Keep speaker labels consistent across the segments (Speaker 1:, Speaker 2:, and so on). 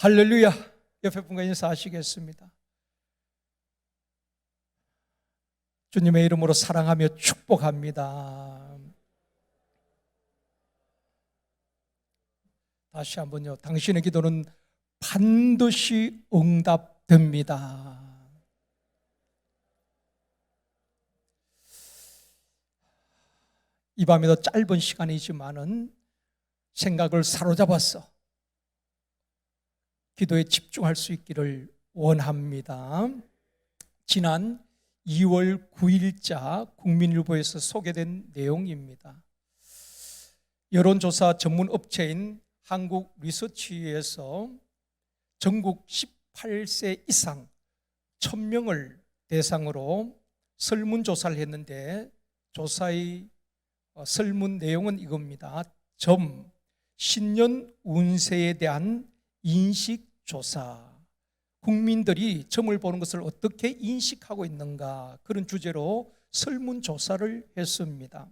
Speaker 1: 할렐루야. 옆에 분과 인사하시겠습니다. 주님의 이름으로 사랑하며 축복합니다. 다시 한번요. 당신의 기도는 반드시 응답됩니다. 이 밤에도 짧은 시간이지만은 생각을 사로잡아서 기도에 집중할 수 있기를 원합니다. 지난 2월 9일자 국민일보에서 소개된 내용입니다. 여론조사 전문 업체인 한국리서치에서 전국 18세 이상 1000명을 대상으로 설문조사를 했는데 조사의 설문 내용은 이겁니다. 신년 운세에 대한 인식조사. 국민들이 점을 보는 것을 어떻게 인식하고 있는가, 그런 주제로 설문조사를 했습니다.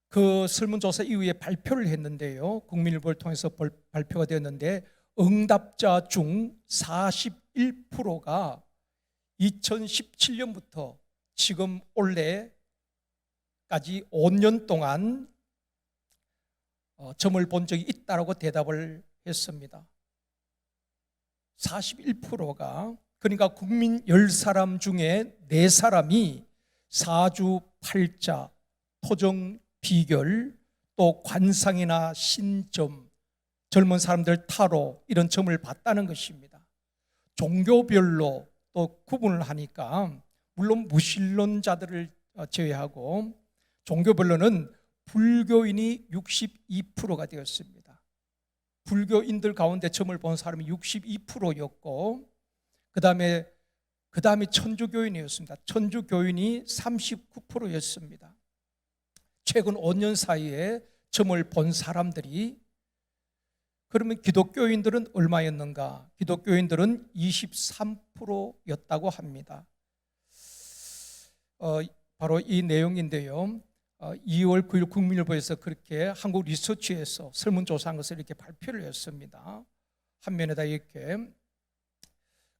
Speaker 1: 그 설문조사 이후에 발표를 했는데요, 국민일보를 통해서 발표가 되었는데 응답자 중 41%가 2017년부터 지금 올해까지 5년 동안 점을 본 적이 있다고 대답을 했습니다. 41%가, 그러니까 국민 10사람 중에 4사람이 사주, 팔자, 토정, 비결, 또 관상이나 신점, 젊은 사람들 타로, 이런 점을 봤다는 것입니다. 종교별로 또 구분을 하니까 물론 무신론자들을 제외하고 종교별로는 불교인이 62%가 되었습니다. 불교인들 가운데 점을 본 사람이 62%였고 그 다음에 천주교인이었습니다. 천주교인이 39%였습니다. 최근 5년 사이에 점을 본 사람들이, 그러면 기독교인들은 얼마였는가? 기독교인들은 23%였다고 합니다. 바로 이 내용인데요, 2월 9일 국민일보에서 그렇게 한국 리서치에서 설문조사한 것을 이렇게 발표를 했습니다. 한면에다 이렇게.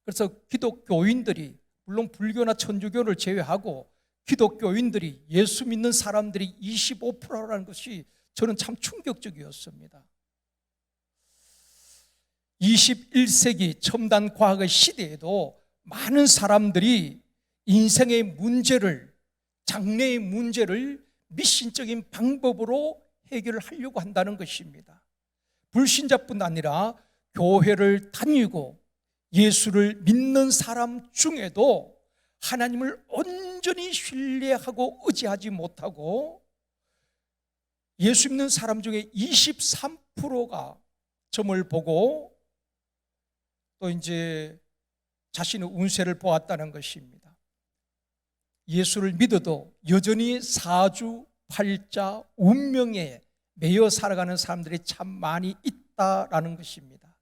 Speaker 1: 그래서 기독교인들이, 물론 불교나 천주교를 제외하고 기독교인들이, 예수 믿는 사람들이 25%라는 것이 저는 참 충격적이었습니다. 21세기 첨단 과학의 시대에도 많은 사람들이 인생의 문제를, 장래의 문제를 미신적인 방법으로 해결을 하려고 한다는 것입니다. 불신자뿐 아니라 교회를 다니고 예수를 믿는 사람 중에도 하나님을 온전히 신뢰하고 의지하지 못하고, 예수 믿는 사람 중에 23%가 점을 보고 또 이제 자신의 운세를 보았다는 것입니다. 예수를 믿어도 여전히 사주, 팔자, 운명에 매여 살아가는 사람들이 참 많이 있다라는 것입니다.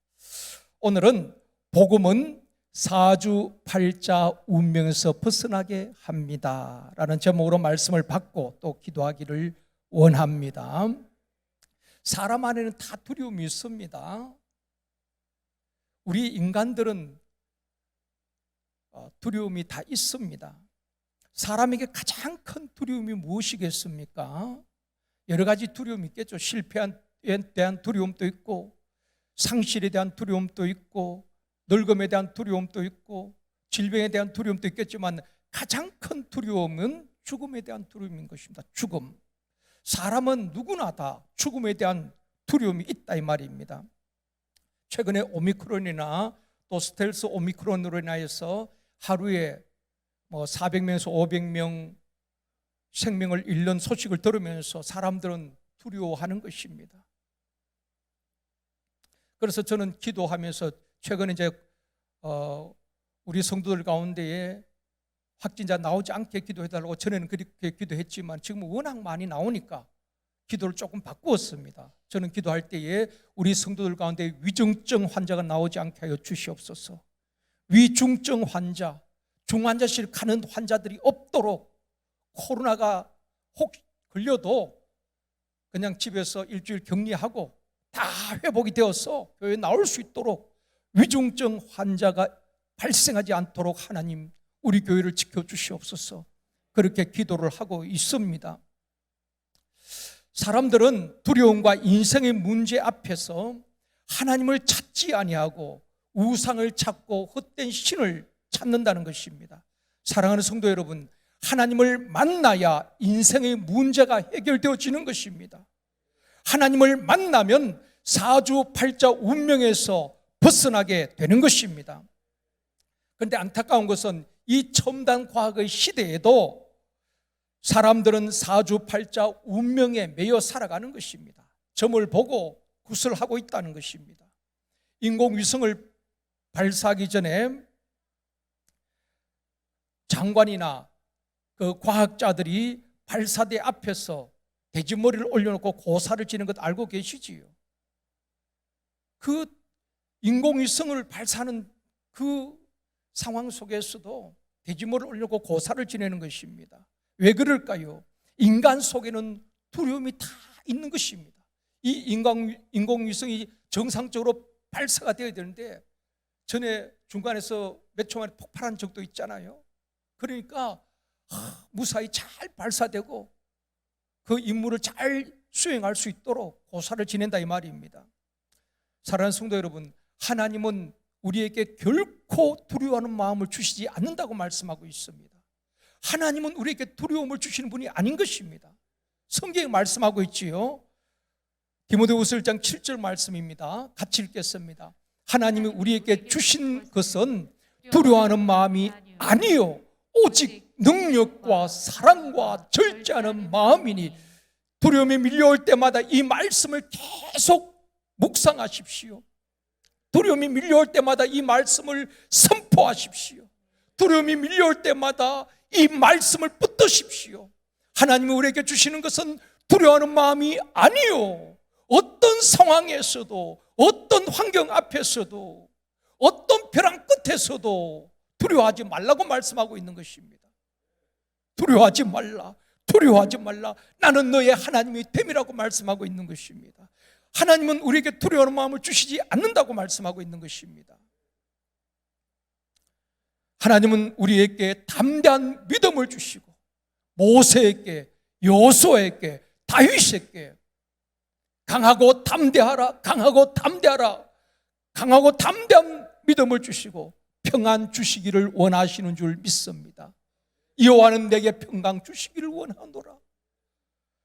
Speaker 1: 오늘은 복음은 사주, 팔자, 운명에서 벗어나게 합니다 라는 제목으로 말씀을 받고 또 기도하기를 원합니다. 사람 안에는 다 두려움이 있습니다. 우리 인간들은 두려움이 다 있습니다. 사람에게 가장 큰 두려움이 무엇이겠습니까? 여러 가지 두려움이 있겠죠. 실패에 대한 두려움도 있고, 상실에 대한 두려움도 있고, 늙음에 대한 두려움도 있고, 질병에 대한 두려움도 있겠지만 가장 큰 두려움은 죽음에 대한 두려움인 것입니다. 죽음. 사람은 누구나 다 죽음에 대한 두려움이 있다 이 말입니다. 최근에 오미크론이나 또 스텔스 오미크론으로 인하여서 하루에 400명에서 500명 생명을 잃는 소식을 들으면서 사람들은 두려워하는 것입니다. 그래서 저는 기도하면서 최근에 이제 우리 성도들 가운데에 확진자 나오지 않게 기도해달라고 전에는 그렇게 기도했지만 지금 워낙 많이 나오니까 기도를 조금 바꾸었습니다. 저는 기도할 때에 우리 성도들 가운데 위중증 환자가 나오지 않게 하여 주시옵소서. 위중증 환자, 중환자실 가는 환자들이 없도록, 코로나가 혹 걸려도 그냥 집에서 일주일 격리하고 다 회복이 되어서 교회에 나올 수 있도록 위중증 환자가 발생하지 않도록 하나님 우리 교회를 지켜주시옵소서. 그렇게 기도를 하고 있습니다. 사람들은 두려움과 인생의 문제 앞에서 하나님을 찾지 아니하고 우상을 찾고 헛된 신을 찾는다는 것입니다. 사랑하는 성도 여러분, 하나님을 만나야 인생의 문제가 해결되어지는 것입니다. 하나님을 만나면 사주팔자 운명에서 벗어나게 되는 것입니다. 그런데 안타까운 것은 이 첨단 과학의 시대에도 사람들은 사주팔자 운명에 매여 살아가는 것입니다. 점을 보고 구슬하고 있다는 것입니다. 인공위성을 발사하기 전에 장관이나 그 과학자들이 발사대 앞에서 돼지머리를 올려놓고 고사를 지는 것 알고 계시지요? 그 인공위성을 발사하는 그 상황 속에서도 돼지머리를 올려놓고 고사를 지내는 것입니다. 왜 그럴까요? 인간 속에는 두려움이 다 있는 것입니다. 이 인공위성이 정상적으로 발사가 되어야 되는데 전에 중간에서 몇 초 만에 폭발한 적도 있잖아요. 그러니까 무사히 잘 발사되고 그 임무를 잘 수행할 수 있도록 고사를 지낸다 이 말입니다. 사랑하는 성도 여러분, 하나님은 우리에게 결코 두려워하는 마음을 주시지 않는다고 말씀하고 있습니다. 하나님은 우리에게 두려움을 주시는 분이 아닌 것입니다. 성경에 말씀하고 있지요. 디모데후서 1장 7절 말씀입니다. 같이 읽겠습니다. 하나님이 우리에게 주신 것은 두려워하는 마음이 아니요 오직 능력과 사랑과 절제하는 마음이니 두려움이 밀려올 때마다 이 말씀을 계속 묵상하십시오. 두려움이 밀려올 때마다 이 말씀을 선포하십시오. 두려움이 밀려올 때마다 이 말씀을 붙드십시오. 하나님이 우리에게 주시는 것은 두려워하는 마음이 아니요 어떤 상황에서도 어떤 환경 앞에서도 어떤 벼랑 끝에서도 두려워하지 말라고 말씀하고 있는 것입니다. 두려워하지 말라, 두려워하지 말라. 나는 너의 하나님이 됨이라고 말씀하고 있는 것입니다. 하나님은 우리에게 두려워하는 마음을 주시지 않는다고 말씀하고 있는 것입니다. 하나님은 우리에게 담대한 믿음을 주시고 모세에게, 여호수아에게, 다윗에게 강하고 담대하라, 강하고 담대하라, 강하고 담대한 믿음을 주시고 평안 주시기를 원하시는 줄 믿습니다. 여호와는 내게 평강 주시기를 원하노라.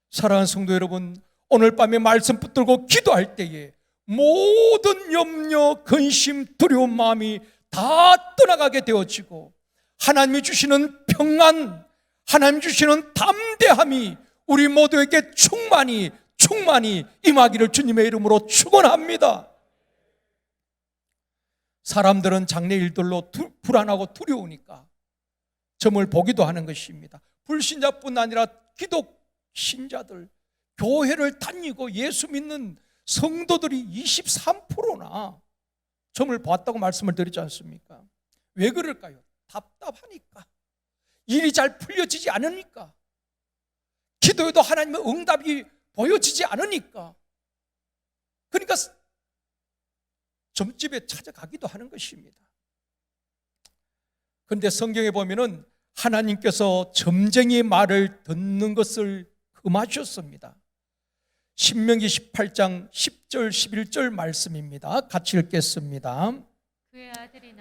Speaker 1: 사랑하는 성도 여러분, 오늘 밤에 말씀 붙들고 기도할 때에 모든 염려, 근심, 두려운 마음이 다 떠나가게 되어지고 하나님이 주시는 평안, 하나님 주시는 담대함이 우리 모두에게 충만히 임하기를 주님의 이름으로 축원합니다. 사람들은 장래일들로 불안하고 두려우니까 점을 보기도 하는 것입니다. 불신자뿐 아니라 기독신자들, 교회를 다니고 예수 믿는 성도들이 23%나 점을 보았다고 말씀을 드리지 않습니까? 왜 그럴까요? 답답하니까, 일이 잘 풀려지지 않으니까, 기도에도 하나님의 응답이 보여지지 않으니까, 그러니까 점집에 찾아가기도 하는 것입니다. 그런데 성경에 보면은 하나님께서 점쟁이의 말을 듣는 것을 금하셨습니다. 신명기 18장 10절 11절 말씀입니다. 같이 읽겠습니다.
Speaker 2: 그의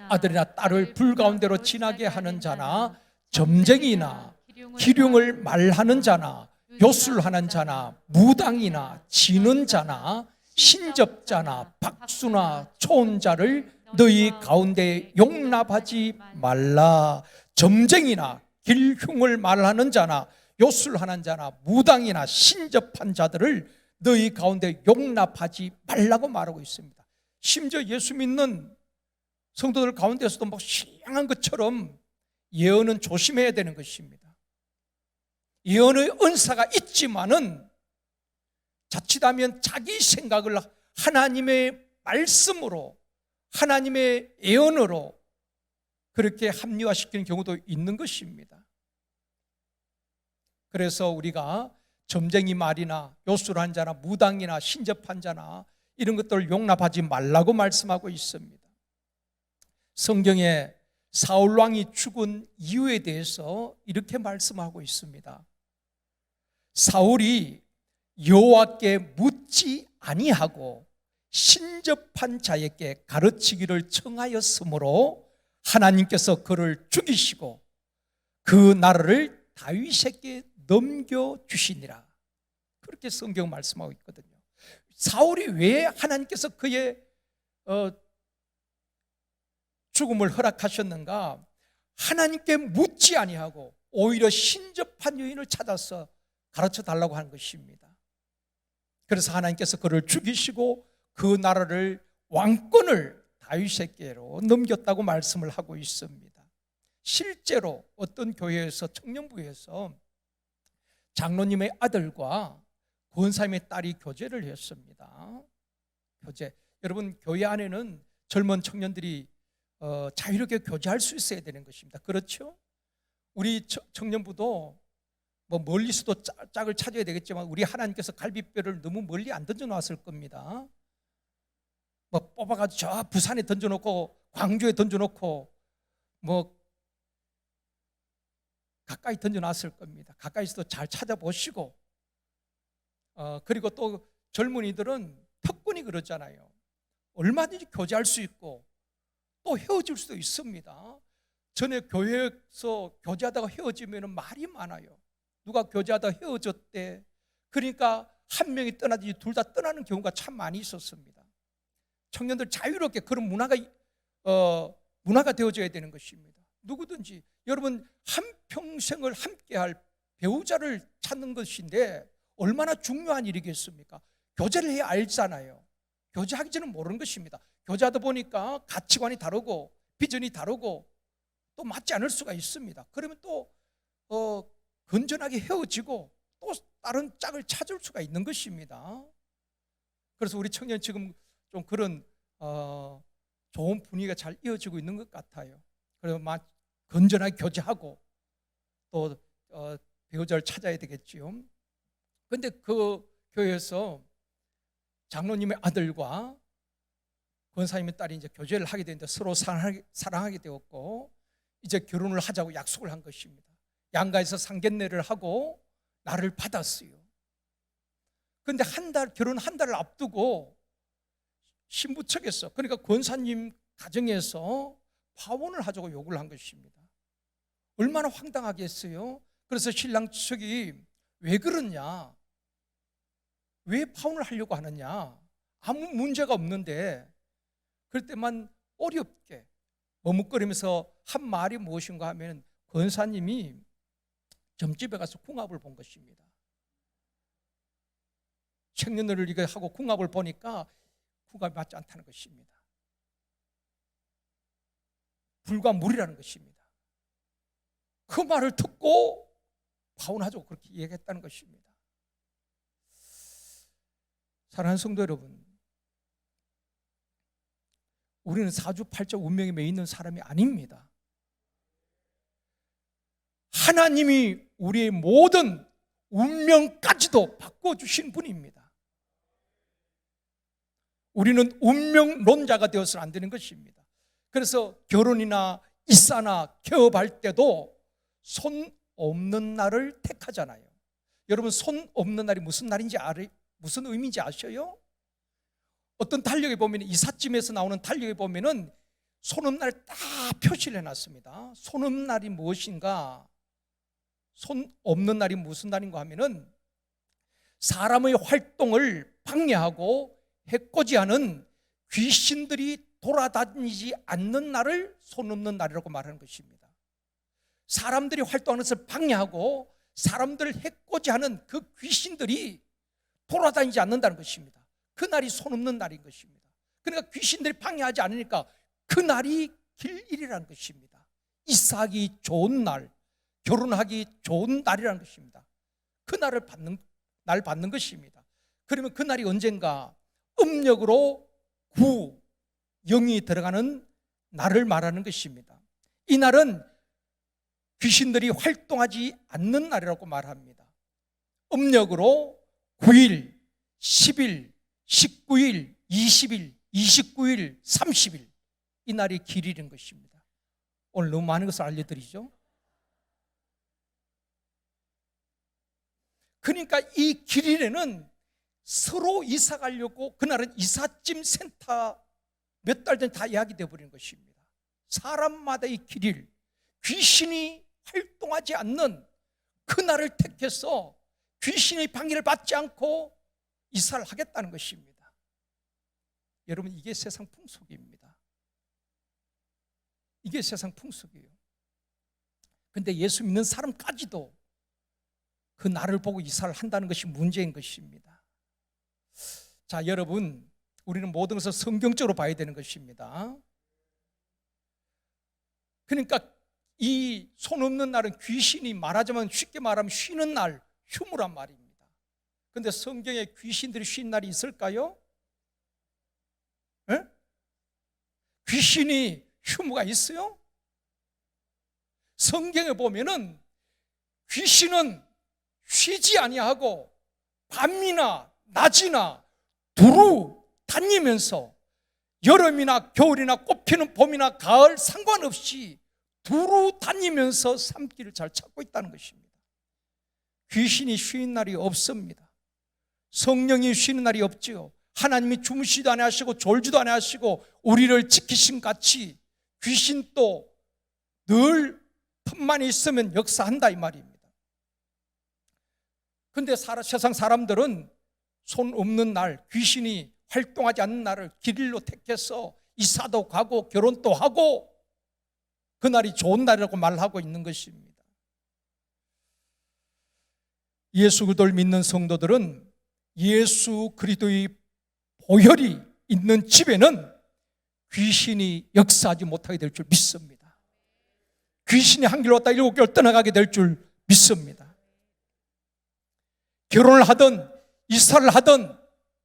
Speaker 1: 아들이나 딸을 불 가운데로 지나게 하는 자나 점쟁이나 기륭을 말하는 자나 요술하는 자나 무당이나 지는 자나 신접자나 박수나 초혼자를 너희 가운데 용납하지 말라. 점쟁이나 길흉을 말하는 자나 요술하는 자나 무당이나 신접한 자들을 너희 가운데 용납하지 말라고 말하고 있습니다. 심지어 예수 믿는 성도들 가운데서도 막 신령한 것처럼 예언은 조심해야 되는 것입니다. 예언의 은사가 있지만은 자칫하면 자기 생각을 하나님의 말씀으로, 하나님의 예언으로 그렇게 합리화시키는 경우도 있는 것입니다. 그래서 우리가 점쟁이 말이나 요술한 자나 무당이나 신접한 자나 이런 것들을 용납하지 말라고 말씀하고 있습니다. 성경에 사울 왕이 죽은 이유에 대해서 이렇게 말씀하고 있습니다. 사울이 여호와께 묻지 아니하고 신접한 자에게 가르치기를 청하였으므로 하나님께서 그를 죽이시고 그 나라를 다윗에게 넘겨주시니라. 그렇게 성경 말씀하고 있거든요. 사울이 왜 하나님께서 그의 죽음을 허락하셨는가? 하나님께 묻지 아니하고 오히려 신접한 여인을 찾아서 가르쳐 달라고 하는 것입니다. 그래서 하나님께서 그를 죽이시고 그 나라를 왕권을 다윗에게로 넘겼다고 말씀을 하고 있습니다. 실제로 어떤 교회에서 청년부에서 장로님의 아들과 권사님의 딸이 교제를 했습니다. 교제. 여러분, 교회 안에는 젊은 청년들이 자유롭게 교제할 수 있어야 되는 것입니다. 그렇죠? 우리 청년부도 뭐 멀리서도 짝을 찾아야 되겠지만 우리 하나님께서 갈빗뼈를 너무 멀리 안 던져놨을 겁니다. 뭐 뽑아가지고 저 부산에 던져놓고 광주에 던져놓고 뭐 가까이 던져놨을 겁니다. 가까이서도 잘 찾아보시고 그리고 또 젊은이들은 특권이 그렇잖아요. 얼마든지 교제할 수 있고 또 헤어질 수도 있습니다. 전에 교회에서 교제하다가 헤어지면 말이 많아요. 누가 교제하다가 헤어졌대. 그러니까 한 명이 떠나지 둘 다 떠나는 경우가 참 많이 있었습니다. 청년들 자유롭게 그런 문화가 되어져야 되는 것입니다. 누구든지 여러분 한평생을 함께할 배우자를 찾는 것인데 얼마나 중요한 일이겠습니까? 교제를 해야 알잖아요. 교제하기 전에 모르는 것입니다. 교제하다 보니까 가치관이 다르고 비전이 다르고 또 맞지 않을 수가 있습니다. 그러면 또 건전하게 헤어지고 또 다른 짝을 찾을 수가 있는 것입니다. 그래서 우리 청년 지금 좀 그런 좋은 분위기가 잘 이어지고 있는 것 같아요. 그래서 막 건전하게 교제하고 또 배우자를 찾아야 되겠지요. 그런데 그 교회에서 장로님의 아들과 권사님의 딸이 이제 교제를 하게 되는데 서로 사랑하게 되었고 이제 결혼을 하자고 약속을 한 것입니다. 양가에서 상견례를 하고 나를 받았어요. 그런데 결혼 한 달을 앞두고 신부 측에서 그러니까 권사님 가정에서 파혼을 하자고 요구를 한 것입니다. 얼마나 황당하겠어요? 그래서 신랑 측이 왜 그러냐? 왜 파혼을 하려고 하느냐? 아무 문제가 없는데 그럴 때만 어렵게 머뭇거리면서 한 말이 무엇인가 하면 권사님이 점집에 가서 궁합을 본 것입니다. 청년들을 이거 하고 궁합을 보니까 궁합이 맞지 않다는 것입니다. 불과물이라는 것입니다. 그 말을 듣고 파혼하자고 그렇게 얘기했다는 것입니다. 사랑하는 성도 여러분, 우리는 사주팔자 운명에 매여 있는 사람이 아닙니다. 하나님이 우리의 모든 운명까지도 바꿔주신 분입니다. 우리는 운명론자가 되어서는 안 되는 것입니다. 그래서 결혼이나 이사나 개업할 때도 손 없는 날을 택하잖아요. 여러분, 손 없는 날이 무슨 날인지 무슨 의미인지 아셔요? 어떤 달력에 보면 이삿짐에서 나오는 달력에 보면은 손 없는 날 딱 표시를 해놨습니다. 손 없는 날이 무엇인가? 손 없는 날이 무슨 날인가 하면은 사람의 활동을 방해하고 해코지하는 귀신들이 돌아다니지 않는 날을 손 없는 날이라고 말하는 것입니다. 사람들이 활동하는 것을 방해하고 사람들을 해코지하는 그 귀신들이 돌아다니지 않는다는 것입니다. 그 날이 손 없는 날인 것입니다. 그러니까 귀신들이 방해하지 않으니까 그 날이 길일이라는 것입니다. 이사하기 좋은 날, 결혼하기 좋은 날이라는 것입니다. 그 날을 받는 것입니다. 그러면 그 날이 언젠가 음력으로 9, 0이 들어가는 날을 말하는 것입니다. 이 날은 귀신들이 활동하지 않는 날이라고 말합니다. 음력으로 9일, 10일, 19일, 20일, 29일, 30일 이 날이 길일인 것입니다. 오늘 너무 많은 것을 알려드리죠. 그러니까 이 길일에는 서로 이사 가려고, 그날은 이삿짐 센터 몇 달 전에 다 이야기되어 버린 것입니다. 사람마다 이 길일, 귀신이 활동하지 않는 그날을 택해서 귀신의 방해를 받지 않고 이사를 하겠다는 것입니다. 여러분, 이게 세상 풍속입니다. 이게 세상 풍속이에요. 근데 예수 믿는 사람까지도 그 날을 보고 이사를 한다는 것이 문제인 것입니다. 자, 여러분, 우리는 모든 것을 성경적으로 봐야 되는 것입니다. 그러니까 이 손 없는 날은 귀신이, 말하자면 쉽게 말하면 쉬는 날, 휴무란 말입니다. 그런데 성경에 귀신들이 쉬는 날이 있을까요? 에? 귀신이 휴무가 있어요? 성경에 보면은 귀신은 쉬지 아니하고 밤이나 낮이나 두루 다니면서 여름이나 겨울이나 꽃피는 봄이나 가을 상관없이 두루 다니면서 삶길을 잘 찾고 있다는 것입니다. 귀신이 쉬는 날이 없습니다. 성령이 쉬는 날이 없지요. 하나님이 주무시지도 아니하시고 졸지도 아니하시고 우리를 지키신 같이 귀신도 늘 틈만 있으면 역사한다 이 말입니다. 그런데 세상 사람들은 손 없는 날, 귀신이 활동하지 않는 날을 길일로 택해서 이사도 가고 결혼도 하고 그날이 좋은 날이라고 말하고 있는 것입니다. 예수 그리스도를 믿는 성도들은 예수 그리스도의 보혈이 있는 집에는 귀신이 역사하지 못하게 될 줄 믿습니다. 귀신이 한 길로 왔다 7개월 떠나가게 될 줄 믿습니다. 결혼을 하든 이사를 하든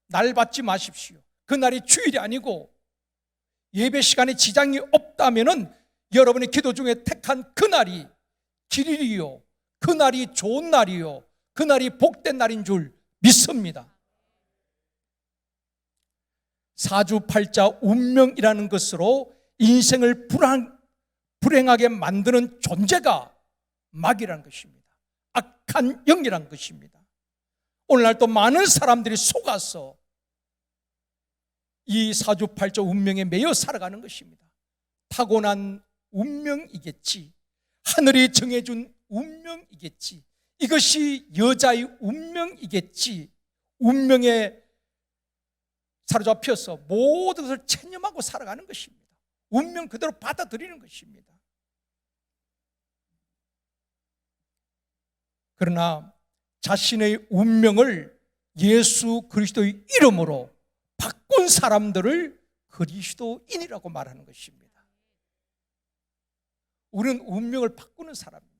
Speaker 1: 날 받지 마십시오. 그날이 주일이 아니고 예배 시간에 지장이 없다면은 여러분의 기도 중에 택한 그날이 길일이요, 그날이 좋은 날이요, 그날이 복된 날인 줄 믿습니다. 사주팔자 운명이라는 것으로 인생을 불행하게 만드는 존재가 마귀라는 것입니다. 악한 영이라는 것입니다. 오늘날 또 많은 사람들이 속아서 이 사주팔자 운명에 매여 살아가는 것입니다. 타고난 운명이겠지, 하늘이 정해준 운명이겠지, 이것이 여자의 운명이겠지, 운명에 사로잡혀서 모든 것을 체념하고 살아가는 것입니다. 운명 그대로 받아들이는 것입니다. 그러나 자신의 운명을 예수 그리스도의 이름으로 바꾼 사람들을 그리스도인이라고 말하는 것입니다. 우리는 운명을 바꾸는 사람입니다.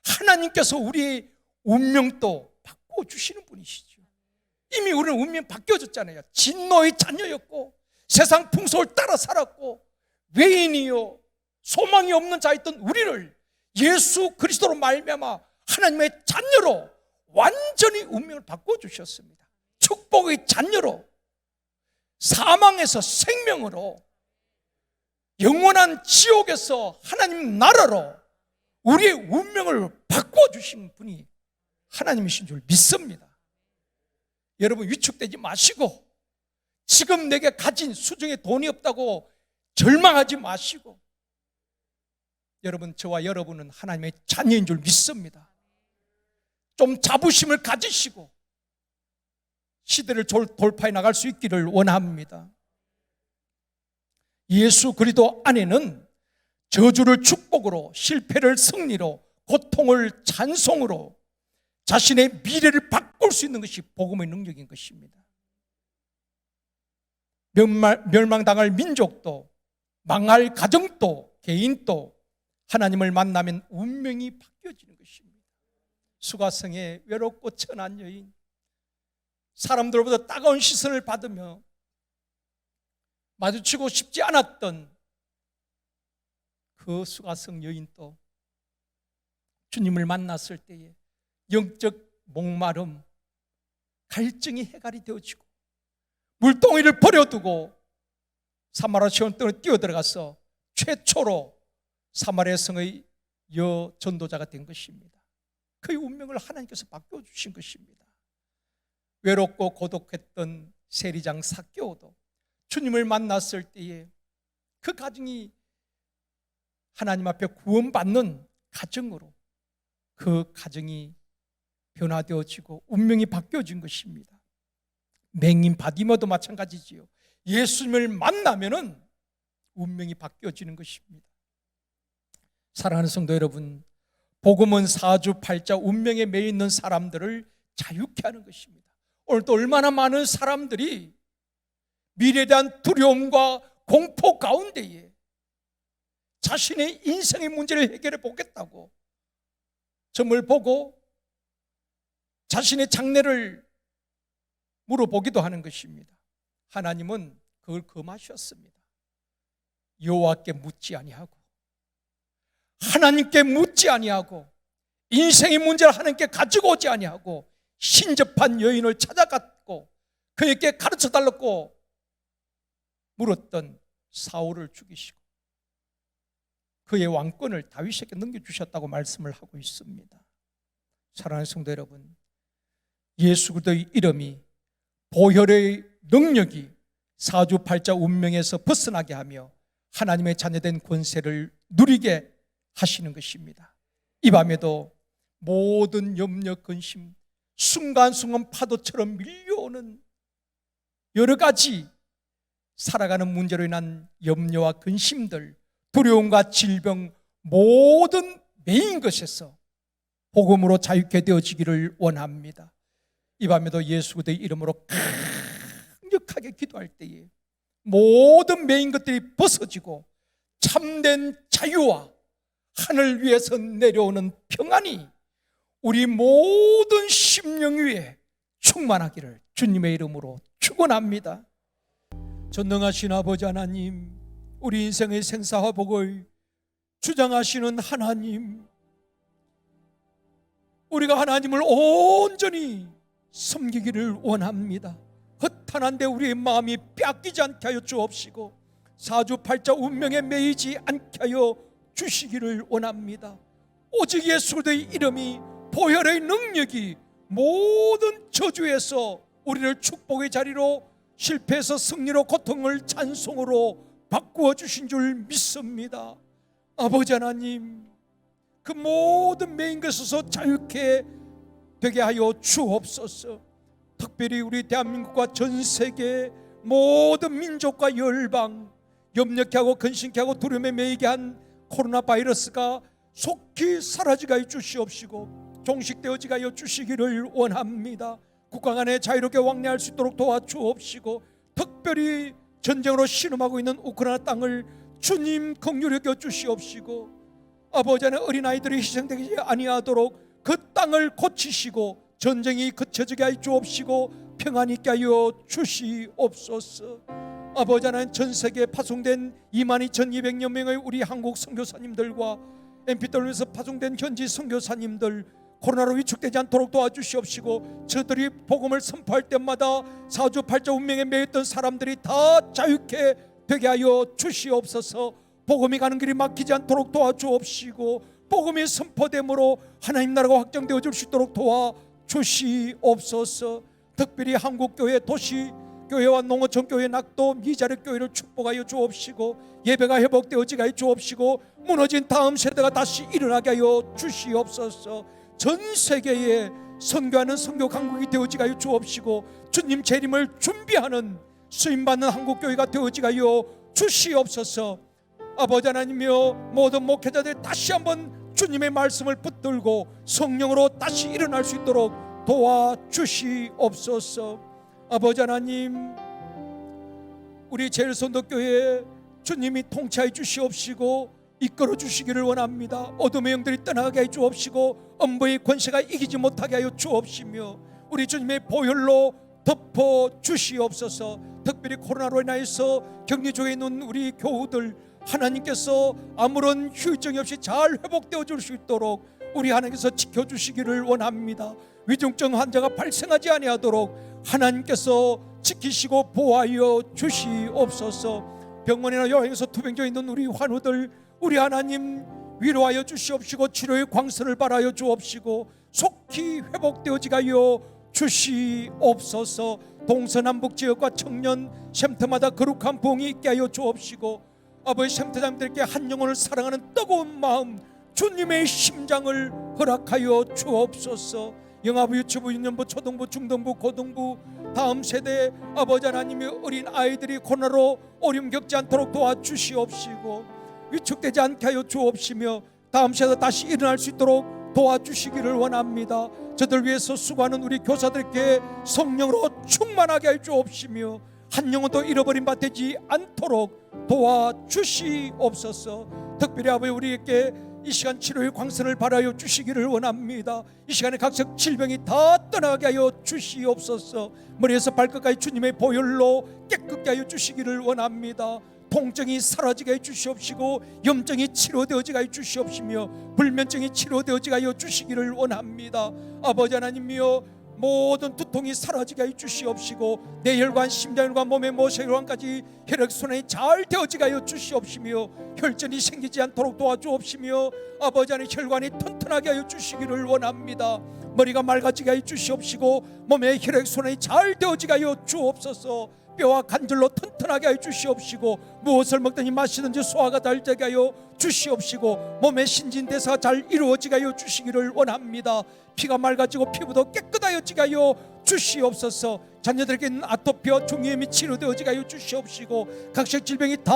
Speaker 1: 하나님께서 우리의 운명도 바꿔주시는 분이시죠. 이미 우리는 운명 바뀌어졌잖아요. 진노의 자녀였고 세상 풍속을 따라 살았고 외인이요 소망이 없는 자였던 우리를 예수 그리스도로 말미암아 하나님의 자녀로 완전히 운명을 바꿔주셨습니다. 축복의 자녀로, 사망에서 생명으로, 영원한 지옥에서 하나님 나라로 우리의 운명을 바꿔주신 분이 하나님이신 줄 믿습니다. 여러분, 위축되지 마시고 지금 내게 가진 수중에 돈이 없다고 절망하지 마시고, 여러분, 저와 여러분은 하나님의 자녀인 줄 믿습니다. 좀 자부심을 가지시고 시대를 돌파해 나갈 수 있기를 원합니다. 예수 그리스도 안에는 저주를 축복으로, 실패를 승리로, 고통을 찬송으로 자신의 미래를 바꿀 수 있는 것이 복음의 능력인 것입니다. 멸망당할 민족도, 망할 가정도, 개인도 하나님을 만나면 운명이 바뀌어지는 것입니다. 수가성의 외롭고 천한 여인, 사람들로부터 따가운 시선을 받으며 마주치고 싶지 않았던 그 수가성 여인도 주님을 만났을 때에 영적 목마름, 갈증이 해갈이 되어지고 물동이를 버려두고 사마리아 시온성에 뛰어들어가서 최초로 사마리아 성의 여전도자가 된 것입니다. 그의 운명을 하나님께서 바꿔주신 것입니다. 외롭고 고독했던 세리장 삭개오도 주님을 만났을 때에 그 가정이 하나님 앞에 구원받는 가정으로 그 가정이 변화되어지고 운명이 바뀌어진 것입니다. 맹인 바디머도 마찬가지지요. 예수님을 만나면은 운명이 바뀌어지는 것입니다. 사랑하는 성도 여러분, 복음은 사주팔자 운명에 매여 있는 사람들을 자유케 하는 것입니다. 오늘도 얼마나 많은 사람들이 미래에 대한 두려움과 공포 가운데에 자신의 인생의 문제를 해결해 보겠다고 점을 보고 자신의 장래를 물어보기도 하는 것입니다. 하나님은 그걸 금하셨습니다. 여호와께 묻지 아니하고 하나님께 묻지 아니하고 인생의 문제를 하나님께 가지고 오지 아니하고 신접한 여인을 찾아갔고 그에게 가르쳐달라고 물었던 사울을 죽이시고 그의 왕권을 다윗에게 넘겨주셨다고 말씀을 하고 있습니다. 사랑하는 성도 여러분, 예수 그리스도의 이름이 보혈의 능력이 사주팔자 운명에서 벗어나게 하며 하나님의 자녀된 권세를 누리게 하시는 것입니다. 이 밤에도 모든 염려, 근심, 순간순간 파도처럼 밀려오는 여러 가지 살아가는 문제로 인한 염려와 근심들, 두려움과 질병, 모든 매인 것에서 복음으로 자유케 되어지기를 원합니다. 이 밤에도 예수 그리스도의 이름으로 강력하게 기도할 때에 모든 매인 것들이 벗어지고 참된 자유와 하늘 위에서 내려오는 평안이 우리 모든 심령 위에 충만하기를 주님의 이름으로 축원합니다. 전능하신 아버지 하나님, 우리 인생의 생사와 복을 주장하시는 하나님, 우리가 하나님을 온전히 섬기기를 원합니다. 허탄한데 우리의 마음이 뺏기지 않게 하여 주옵시고 사주팔자 운명에 매이지 않게 하여 주시기를 원합니다. 오직 예수 그리스도의 이름이 보혈의 능력이 모든 저주에서 우리를 축복의 자리로, 실패에서 승리로, 고통을 찬송으로 바꾸어 주신 줄 믿습니다. 아버지 하나님, 그 모든 매인 것에서 자유케 되게 하여 주옵소서. 특별히 우리 대한민국과 전 세계 모든 민족과 열방, 염려케 하고 근심케 하고 두려움에 매이게 한 코로나 바이러스가 속히 사라지게 하여 주시옵시고 종식되어지게 하여 주시기를 원합니다. 국가 간에 자유롭게 왕래할 수 있도록 도와주옵시고 특별히 전쟁으로 신음하고 있는 우크라이나 땅을 주님 긍휼히 여겨 주시옵시고 아버지 하나님, 어린아이들이 희생되지 아니하도록 그 땅을 고치시고 전쟁이 그쳐지게 하여 주옵시고 평안이 있게 하여 주시옵소서. 아버지 하나님, 전 세계에 파송된 22,200여 명의 우리 한국 선교사님들과 MPW에서 파송된 현지 선교사님들 코로나로 위축되지 않도록 도와주시옵시고 저들이 복음을 선포할 때마다 사주팔자 운명에 매였던 사람들이 다 자유케 되게 하여 주시옵소서. 복음이 가는 길이 막히지 않도록 도와주옵시고 복음이 선포됨으로 하나님 나라가 확정되어질 수 있도록 도와주시옵소서. 특별히 한국교회, 도시교회와 농어촌교회, 낙도, 미자력교회를 축복하여 주옵시고 예배가 회복되어지게 하여 주옵시고 무너진 다음 세대가 다시 일어나게 하여 주시옵소서. 전 세계에 선교하는 선교 강국이 되어지게 하여 주옵시고 주님 재림을 준비하는 수임받는 한국교회가 되어지게 하여 주시옵소서. 아버지 하나님이여, 모든 목회자들 다시 한번 주님의 말씀을 붙들고 성령으로 다시 일어날 수 있도록 도와주시옵소서. 아버지 하나님, 우리 제일선도교회 주님이 통치해 주시옵시고 이끌어 주시기를 원합니다. 어둠의 영들이 떠나게 해 주옵시고 엄부의 권세가 이기지 못하게 하여 주옵시며 우리 주님의 보혈로 덮어 주시옵소서. 특별히 코로나로 인하여서 격리조에 있는 우리 교우들 하나님께서 아무런 후유증이 없이 잘 회복되어 줄 수 있도록 우리 하나님께서 지켜주시기를 원합니다. 위중증 환자가 발생하지 아니하도록 하나님께서 지키시고 보호하여 주시옵소서. 병원이나 여행에서 투병되어 있는 우리 환우들, 우리 하나님 위로하여 주시옵시고 치료의 광선을 발하여 주옵시고 속히 회복되어지가여 주시옵소서. 동서남북 지역과 청년 쉼터마다 거룩한 부흥이 있게 하여 주옵시고 아버지 쉼터장들께 한 영혼을 사랑하는 뜨거운 마음, 주님의 심장을 허락하여 주옵소서. 영아부, 유치부, 유년부, 초등부, 중등부, 고등부 다음 세대 아버지 하나님의 어린 아이들이 코로나로 어려움 겪지 않도록 도와주시옵시고 위축되지 않게 하여 주옵시며 다음 세대 다시 일어날 수 있도록 도와주시기를 원합니다. 저들 위해서 수고하는 우리 교사들께 성령으로 충만하게 하여 주옵시며 한 영혼도 잃어버린 바 되지 않도록 도와주시옵소서. 특별히 아버지 우리에게 이 시간 치료의 광선을 발하여 주시기를 원합니다. 이 시간에 각색 질병이 다 떠나게 하여 주시옵소서. 머리에서 발끝까지 주님의 보혈로 깨끗게 하여 주시기를 원합니다. 통증이 사라지게 해주시옵시고 염증이 치료되어지게 해주시옵시며 불면증이 치료되어지게 하여 주시기를 원합니다. 아버지 하나님이여 모든 두통이 사라지게 해주시옵시고 뇌혈관, 심장혈관, 몸의 모세혈관까지 혈액순환이 잘 되어지게 하여 주시옵시며 혈전이 생기지 않도록 도와주옵시며 아버지 하나님 혈관이 튼튼하게 하여 주시기를 원합니다. 머리가 맑아지게 하여 주시옵시고 몸의 혈액순환이 잘 되어지게 하여 주옵소서. 뼈와 관절로 튼튼하게 하여 주시옵시고 무엇을 먹든지 마시든지 소화가 잘 되게 하여 주시옵시고 몸의 신진대사가 잘 이루어지게 하여 주시기를 원합니다. 피가 맑아지고 피부도 깨끗하여지게 하여 주시옵소서. 자녀들에게 있는 아토피와 중이염이 치료되어지게 하여 주시옵시고 각색 질병이 다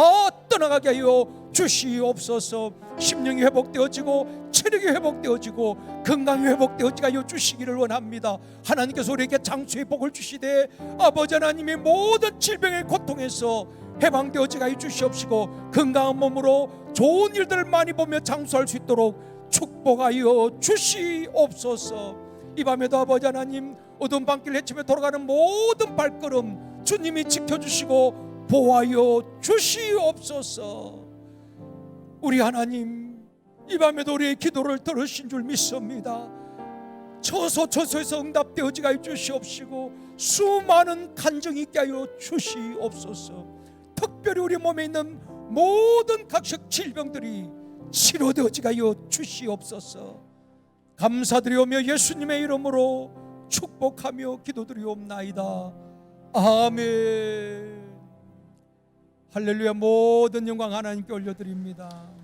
Speaker 1: 떠나가게 하여 주시옵소서. 심령이 회복되어지고 체력이 회복되어지고 건강이 회복되어지게 하여 주시기를 원합니다. 하나님께서 우리에게 장수의 복을 주시되 아버지 하나님의 모든 질병의 고통에서 해방되어지게 하여 주시옵시고 건강한 몸으로 좋은 일들을 많이 보며 장수할 수 있도록 축복하여 주시옵소서. 이 밤에도 아버지 하나님 어두운 밤길 헤치며 돌아가는 모든 발걸음 주님이 지켜주시고 보호하여 주시옵소서. 우리 하나님 이 밤에도 우리의 기도를 들으신 줄 믿습니다. 처소처소에서 응답되어지게 하여 주시옵시고 수많은 간증이 있게 하여 주시옵소서. 특별히 우리 몸에 있는 모든 각색 질병들이 치료되어지게 하여 주시옵소서. 감사드리오며 예수님의 이름으로 축복하며 기도드리옵나이다. 아멘. 할렐루야. 모든 영광 하나님께 올려드립니다.